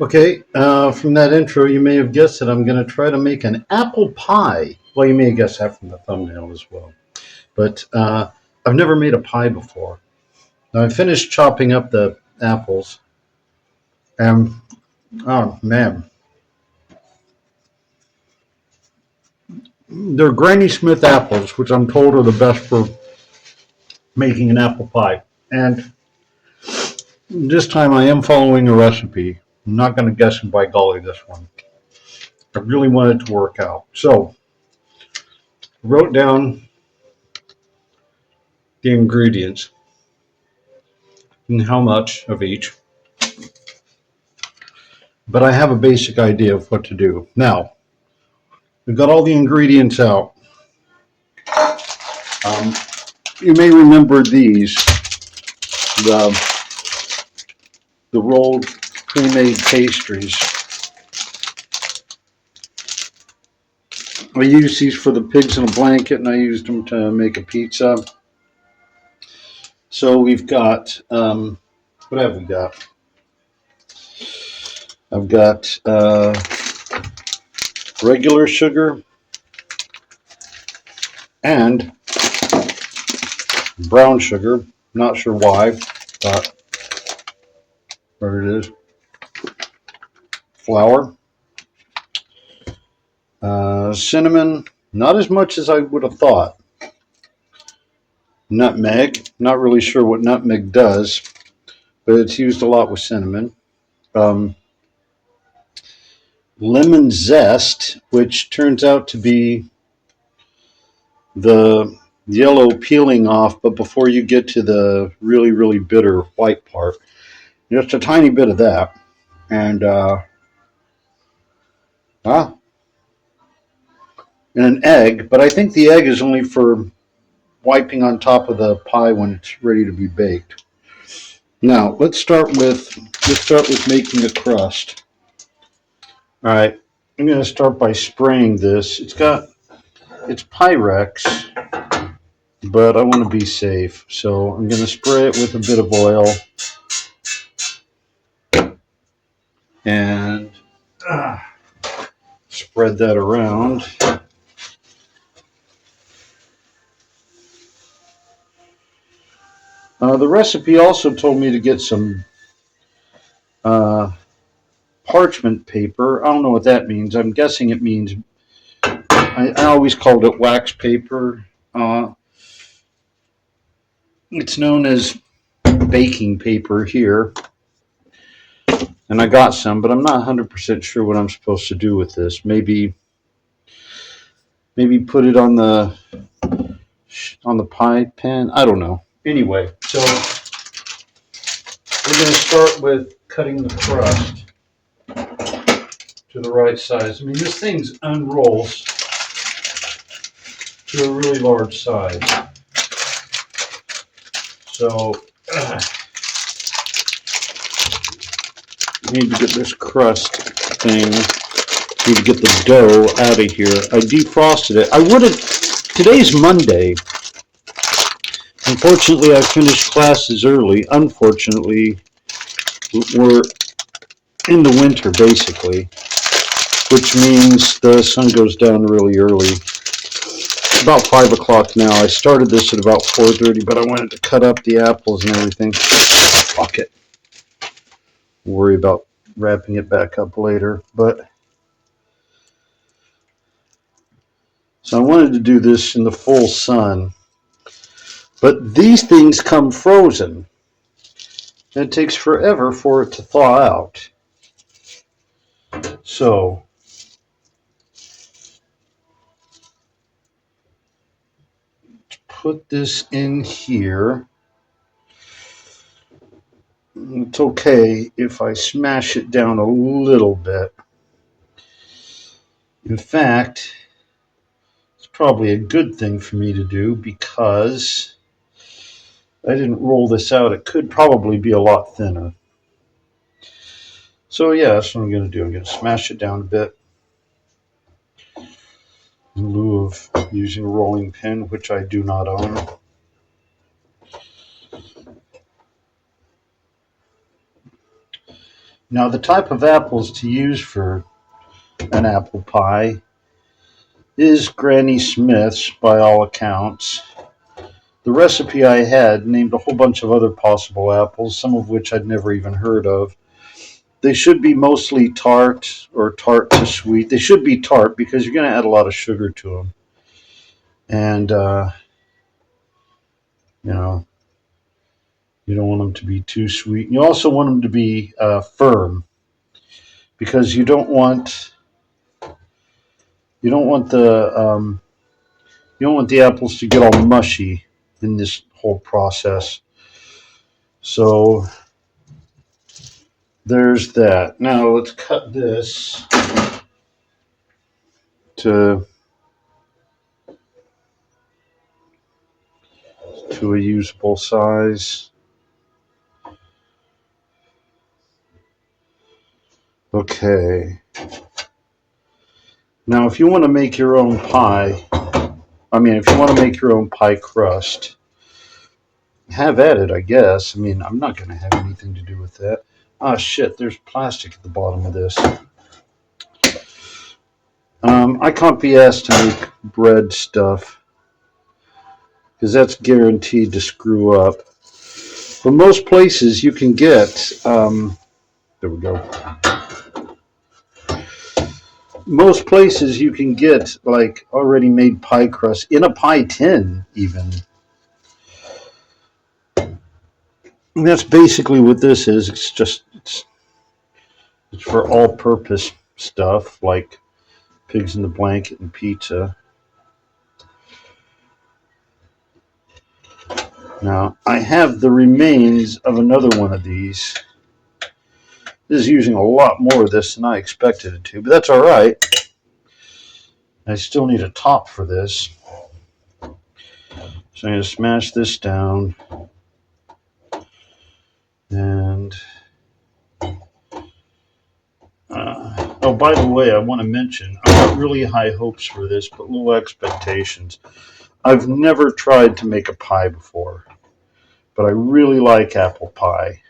Okay, from that intro, you may have guessed that I'm going to try to make an apple pie. Well, you may have guessed that from the thumbnail as well. But I've never made a pie before. Now, I finished chopping up the apples, and oh man, they're Granny Smith apples, which I'm told are the best for making an apple pie. And this time I am following a recipe. I'm not going to guess and by golly this one. I really want it to work out. So, I wrote down the ingredients and how much of each. But I have a basic idea of what to do. Now, we've got all the ingredients out. Um, you may remember these, the, the rolled pre-made pastries. I use these for the pigs in a blanket, and I used them to make a pizza. So we've got, what have we got? I've got regular sugar and brown sugar. Not sure why, but there it is. Flour. Cinnamon, not as much as I would have thought. Nutmeg, not really sure what nutmeg does, but it's used a lot with cinnamon. Lemon zest, which turns out to be the yellow peeling off, but before you get to the really, really bitter white part, just a tiny bit of that. And and an egg, but I think the egg is only for wiping on top of the pie when it's ready to be baked. Now let's start with making the crust. All right, I'm going to start by spraying this. It's Pyrex, but I want to be safe, so I'm going to spray it with a bit of oil and spread that around. The recipe also told me to get some parchment paper. I don't know what that means. I'm guessing it means, I always called it wax paper. It's known as baking paper here. And I got some, but I'm not 100% sure what I'm supposed to do with this. Maybe put it on the pie pan. I don't know. Anyway, so we're going to start with cutting the crust to the right size. I mean, this thing unrolls to a really large size. So need to get this crust thing, need to get the dough out of here. I defrosted it. I would have, today's Monday. Unfortunately, I finished classes early. Unfortunately, we're in the winter basically, which means the sun goes down really early. It's about 5 o'clock now. I started this at about 4:30, but I wanted to cut up the apples and everything. Fuck it. Worry about wrapping it back up later, but so I wanted to do this in the full sun, but these things come frozen, And it takes forever for it to thaw out. So put this in here. It's okay if I smash it down a little bit. In fact, it's probably a good thing for me to do because I didn't roll this out. It could probably be a lot thinner. So yeah, that's what I'm going to do. I'm going to smash it down a bit in lieu of using a rolling pin, which I do not own. Now, the type of apples to use for an apple pie is Granny Smith's, by all accounts. The recipe I had named a whole bunch of other possible apples, some of which I'd never even heard of. They should be mostly tart or tart to sweet. They should be tart because you're going to add a lot of sugar to them. And, you know, you don't want them to be too sweet. You also want them to be firm because you don't want the apples to get all mushy in this whole process. So there's that. Now let's cut this to a usable size. Okay. Now if you want to make your own pie, if you want to make your own pie crust, have at it, I guess. I'm not going to have anything to do with that. Ah, shit, there's plastic at the bottom of this. I can't be asked to make bread stuff because that's guaranteed to screw up. But most places you can get, there we go. Most places you can get like already made pie crust in a pie tin, even. And that's basically what this is. It's for all-purpose stuff like pigs in the blanket and pizza. Now I have the remains of another one of these. This is using a lot more of this than I expected it to, but that's all right. I still need a top for this. So I'm going to smash this down. And oh, by the way, I want to mention, I've got really high hopes for this, but low expectations. I've never tried to make a pie before, but I really like apple pie.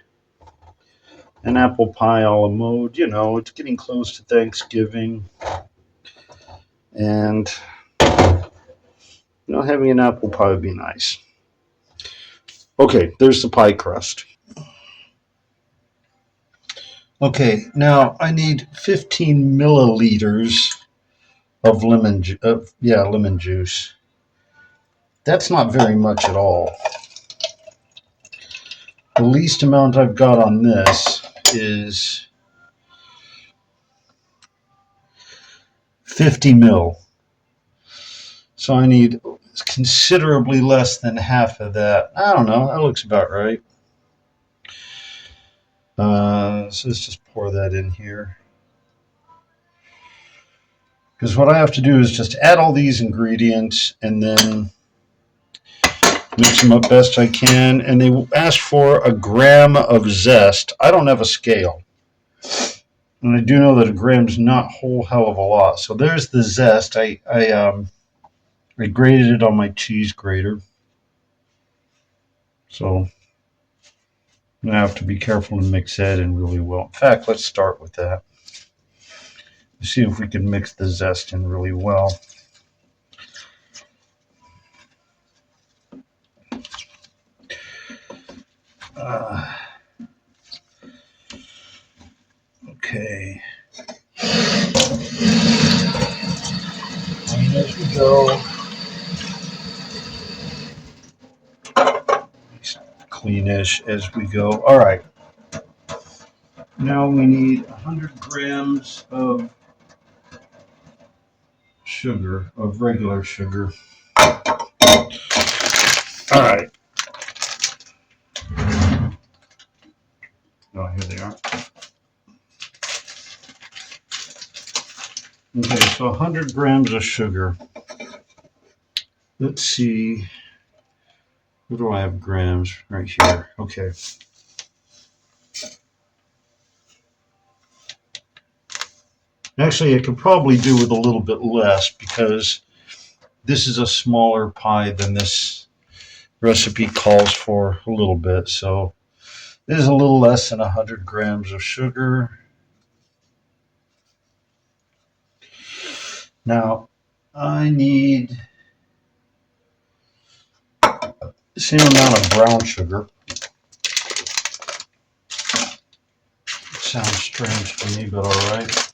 And apple pie a la mode, it's getting close to Thanksgiving. And, having an apple pie would be nice. Okay, there's the pie crust. Okay, now I need 15 milliliters of lemon juice. That's not very much at all. The least amount I've got on this is 50 mil. So I need considerably less than half of that. I don't know, that looks about right. So let's just pour that in here. Because what I have to do is just add all these ingredients and then mix them up best I can. And they ask for a gram of zest. I don't have a scale. And I do know that a gram's not a whole hell of a lot. So there's the zest. I grated it on my cheese grater. So I'm going to have to be careful to mix that in really well. In fact, let's start with that. Let's see if we can mix the zest in really well. Okay. And as we go, cleanish as we go. All right. Now we need 100 grams of sugar, of regular sugar. All right. Oh, here they are. Okay, so 100 grams of sugar. Let's see. Where do I have grams? Right here. Okay. Actually, I could probably do with a little bit less because this is a smaller pie than this recipe calls for a little bit. So this is a little less than 100 grams of sugar. Now, I need the same amount of brown sugar. Sounds strange to me, but all right.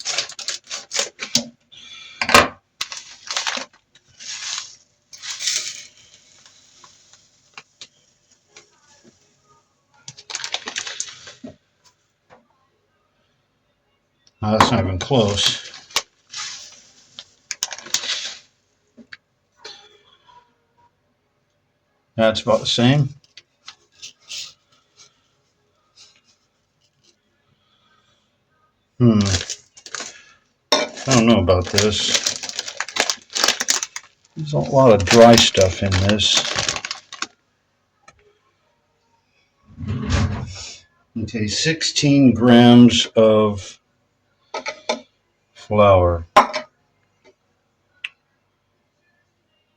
That's not even close. That's about the same. I don't know about this. There's a lot of dry stuff in this. Okay, 16 grams of flour.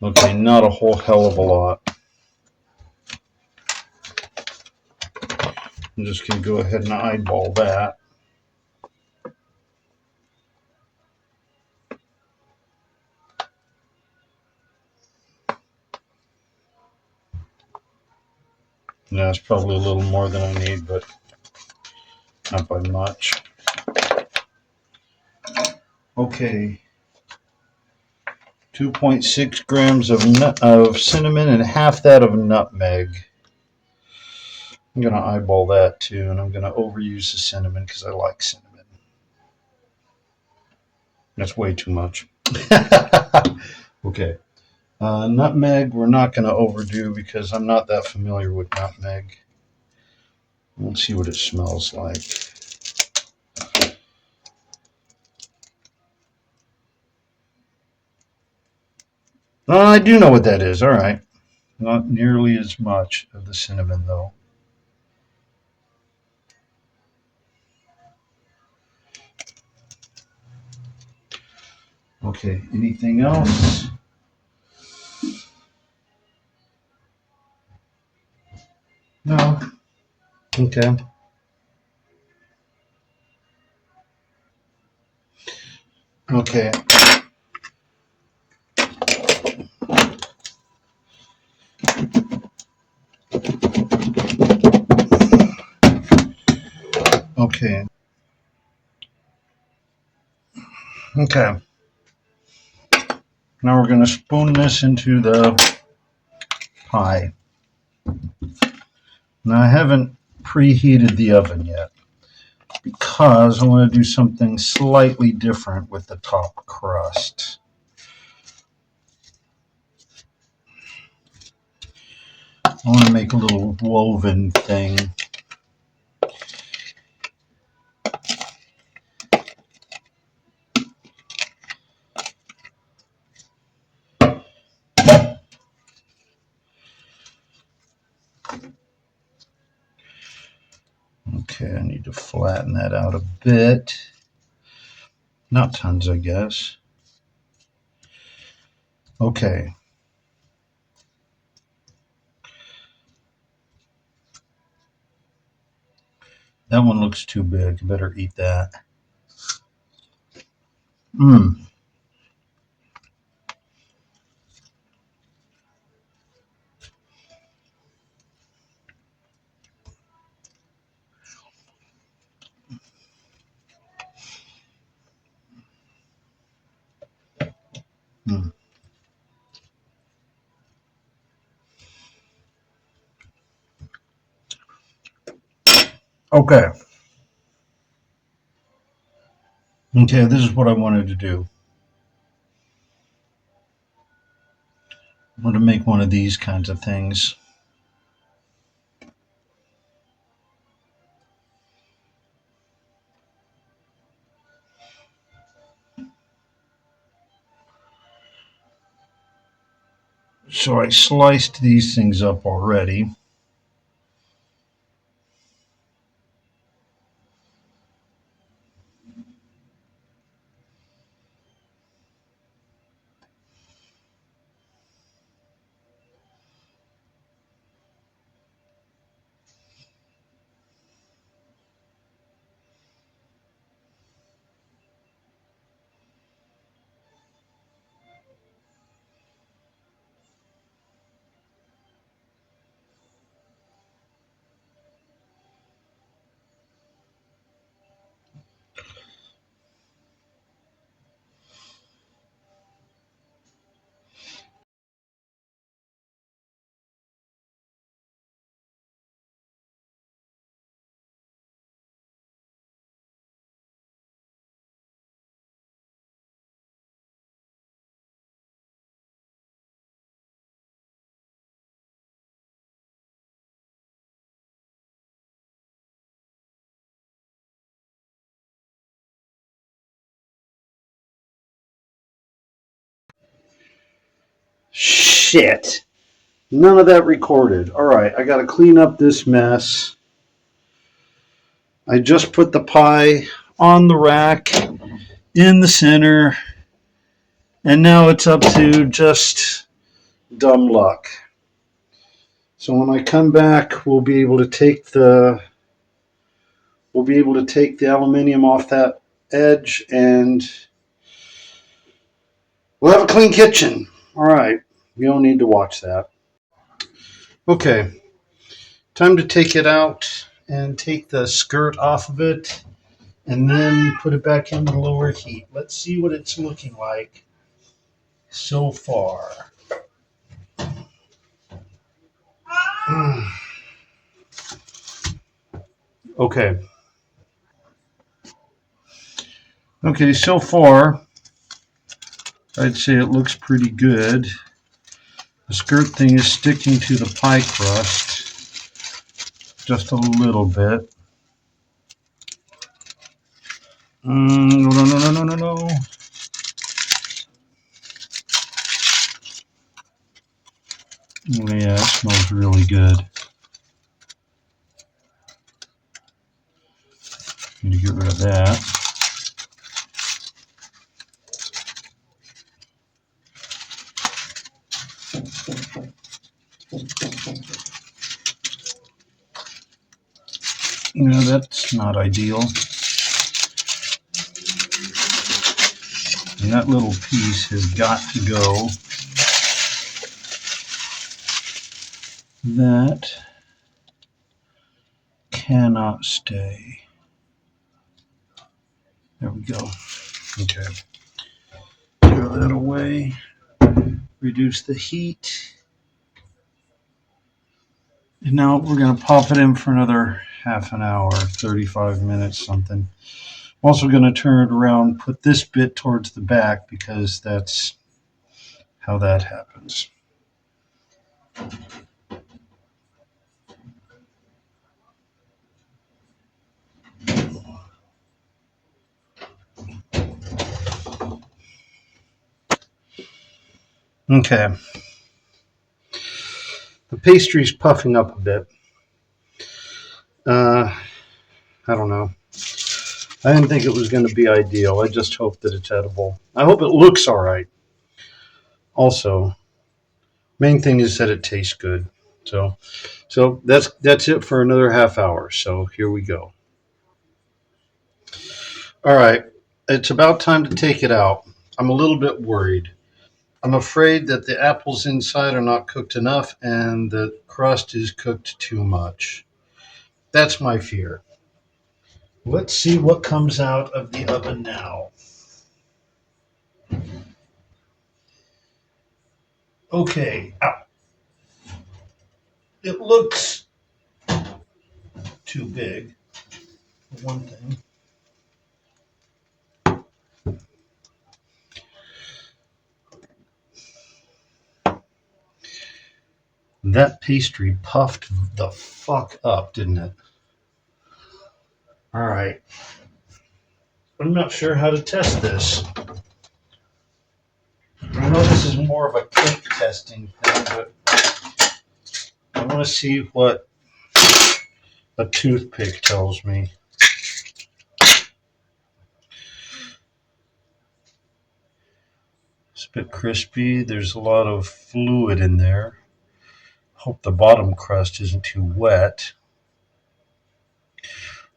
Okay, not a whole hell of a lot. I'm just going to go ahead and eyeball that. That's probably a little more than I need, but not by much. Okay, 2.6 grams of cinnamon and half that of nutmeg. I'm going to eyeball that too, and I'm going to overuse the cinnamon because I like cinnamon. That's way too much. Okay. Nutmeg, we're not going to overdo because I'm not that familiar with nutmeg. Let's see what it smells like. I do know what that is. All right. Not nearly as much of the cinnamon, though. Okay. Anything else? No. Okay. Okay. Okay. Okay. Now we're going to spoon this into the pie. Now I haven't preheated the oven yet because I want to do something slightly different with the top crust. I want to make a little woven thing. Okay, I need to flatten that out a bit. Not tons, I guess. Okay. That one looks too big. Better eat that. Mmm. Mm. Okay. Okay, this is what I wanted to do. I want to make one of these kinds of things. So I sliced these things up already. Shit. None of that recorded. All right, I got to clean up this mess. I just put the pie on the rack in the center, and now it's up to just dumb luck. So when I come back, we'll be able to take the aluminium off that edge, and we'll have a clean kitchen. All right, you don't need to watch that. Okay, time to take it out and take the skirt off of it, and then put it back into lower heat. Let's see what it's looking like so far. Okay. Okay, so far, I'd say it looks pretty good. The skirt thing is sticking to the pie crust just a little bit. No. Oh, yeah, it smells really good. Need to get rid of that. Yeah, that's not ideal. And that little piece has got to go. That cannot stay. There we go. Okay. Throw that away. Reduce the heat. And now we're going to pop it in for another half an hour, 35 minutes, something. I'm also going to turn it around, put this bit towards the back because that's how that happens. Okay. The pastry's puffing up a bit. I don't know. I didn't think it was going to be ideal. I just hope that it's edible. I hope it looks all right. Also, main thing is that it tastes good. So that's it for another half hour. So here we go. All right, it's about time to take it out. I'm a little bit worried. I'm afraid that the apples inside are not cooked enough and the crust is cooked too much. That's my fear. Let's see what comes out of the oven now. Okay, it looks too big, for one thing. That pastry puffed the fuck up, didn't it? All right. I'm not sure how to test this. I know this is more of a cake testing thing, but I want to see what a toothpick tells me. It's a bit crispy. There's a lot of fluid in there. Hope the bottom crust isn't too wet.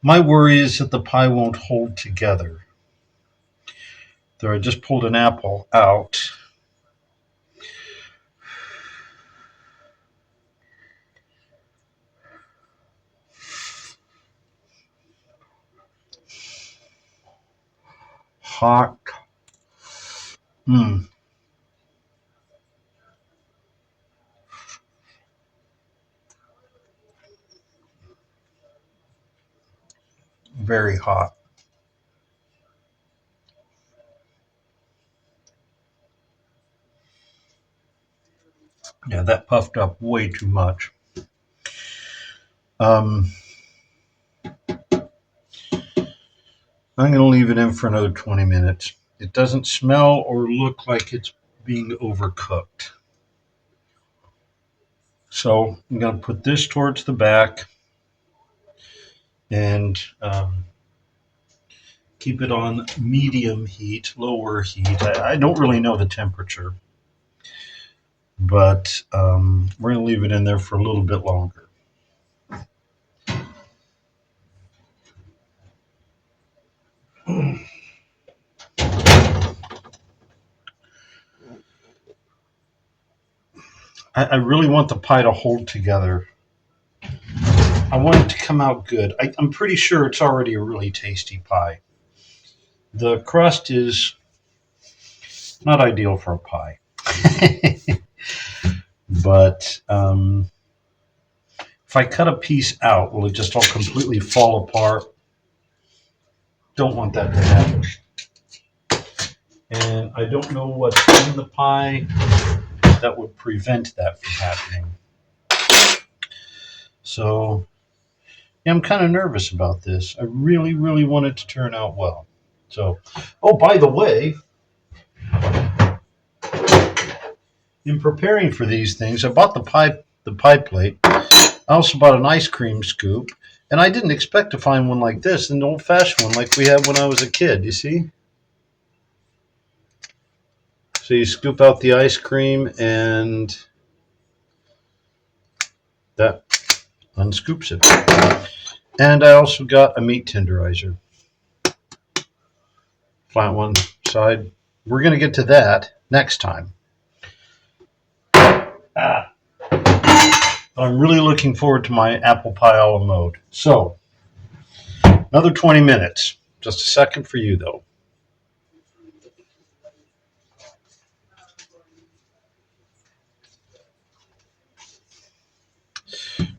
My worry is that the pie won't hold together. There, I just pulled an apple out. Hot. Mmm. Very hot. Yeah, that puffed up way too much. I'm going to leave it in for another 20 minutes. It doesn't smell or look like it's being overcooked. So I'm going to put this towards the back and keep it on medium heat, lower heat. I don't really know the temperature, but we're going to leave it in there for a little bit longer. I really want the pie to hold together. I want it to come out good. I'm pretty sure it's already a really tasty pie. The crust is not ideal for a pie. But if I cut a piece out, will it just all completely fall apart? Don't want that to happen. And I don't know what's in the pie that would prevent that from happening. So, yeah, I'm kind of nervous about this. I really, really want it to turn out well. So, oh, by the way, in preparing for these things, I bought the pie plate. I also bought an ice cream scoop, and I didn't expect to find one like this, an old-fashioned one like we had when I was a kid. You see? So you scoop out the ice cream, and that unscoops it. And I also got a meat tenderizer. Flat one side. We're going to get to that next time. I'm really looking forward to my apple pie a la mode. So, another 20 minutes. Just a second for you, though.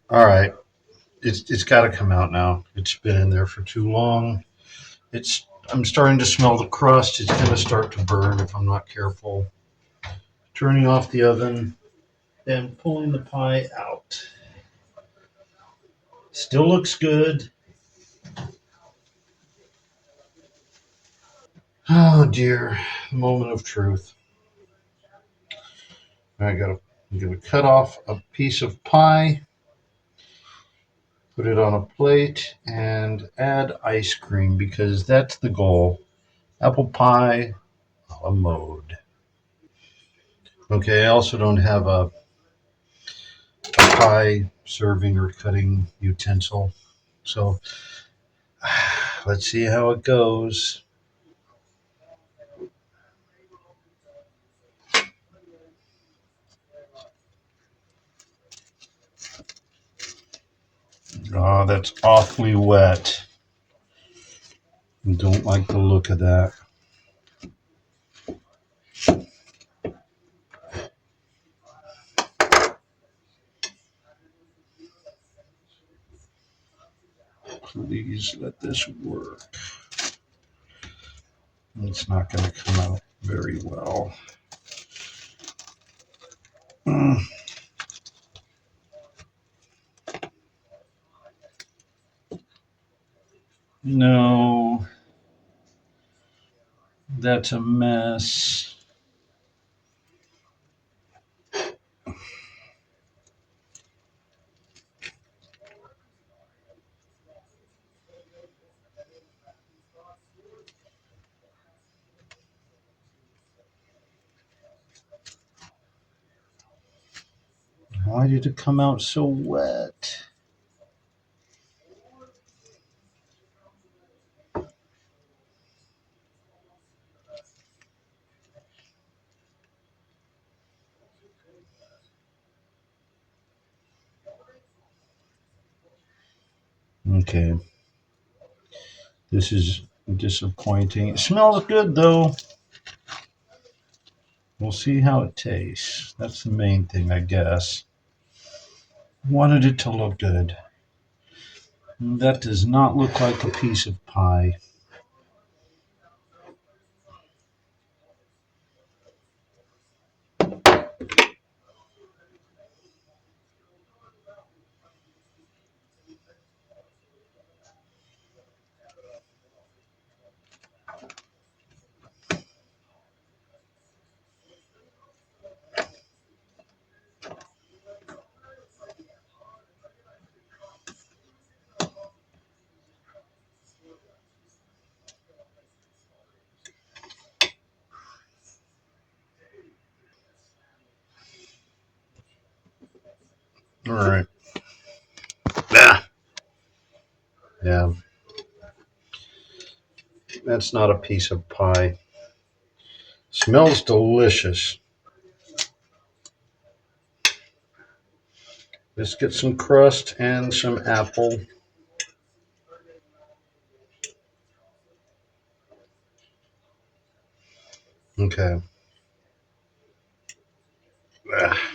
All right. It's got to come out now. It's been in there for too long. I'm starting to smell the crust. It's going to start to burn if I'm not careful. Turning off the oven and pulling the pie out. Still looks good. Oh dear, moment of truth. I'm gonna cut off a piece of pie, put it on a plate, and add ice cream because that's the goal. Apple pie a la mode. Okay, I also don't have a pie serving or cutting utensil, so let's see how it goes. Oh, that's awfully wet. I don't like the look of that. Please let this work. It's not going to come out very well. No, that's a mess. Why did it come out so wet? Okay. This is disappointing. It smells good though. We'll see how it tastes. That's the main thing, I guess. Wanted it to look good. That does not look like a piece of pie. All right. Ah, yeah, that's not a piece of pie. Smells delicious. Let's get some crust and some apple. Okay. Ah.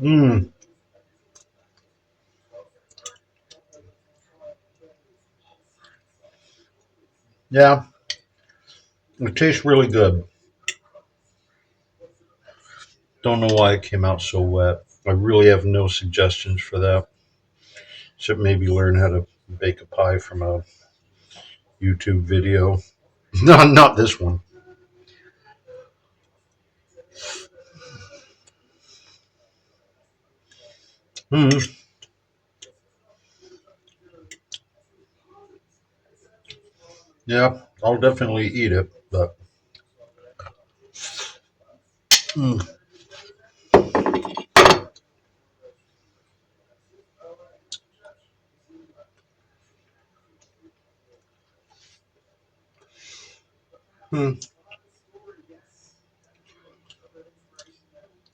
Mmm. Yeah, it tastes really good. Don't know why it came out so wet. I really have no suggestions for that. Except maybe learn how to bake a pie from a YouTube video. No, not this one. Mm, yeah, I'll definitely eat it, but mm, mm.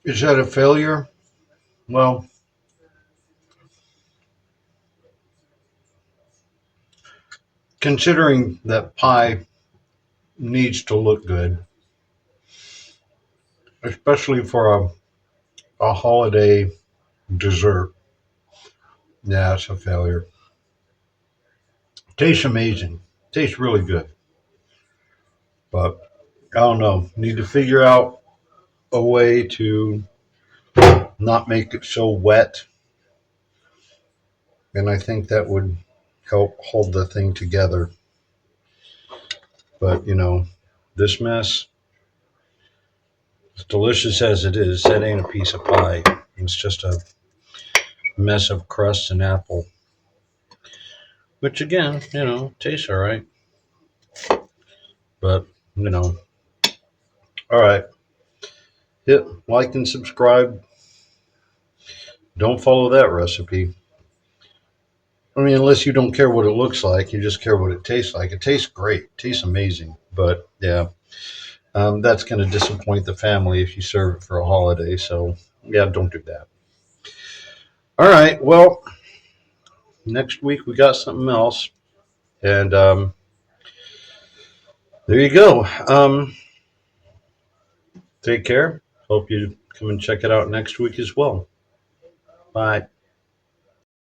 Is that a failure? Well, considering that pie needs to look good, especially for a holiday dessert, yeah, it's a failure. Tastes amazing. Tastes really good, but I don't know. Need to figure out a way to not make it so wet, and I think that would help hold the thing together. But this mess, as delicious as it is, that ain't a piece of pie. It's just a mess of crust and apple, which again, tastes all right. But you know, all right. Hit like and subscribe. Don't follow that recipe. I mean, unless you don't care what it looks like, you just care what it tastes like. It tastes great, it tastes amazing. But yeah, that's going to disappoint the family if you serve it for a holiday. So yeah, don't do that. All right. Well, next week we got something else, and there you go. Take care. Hope you come and check it out next week as well. Bye.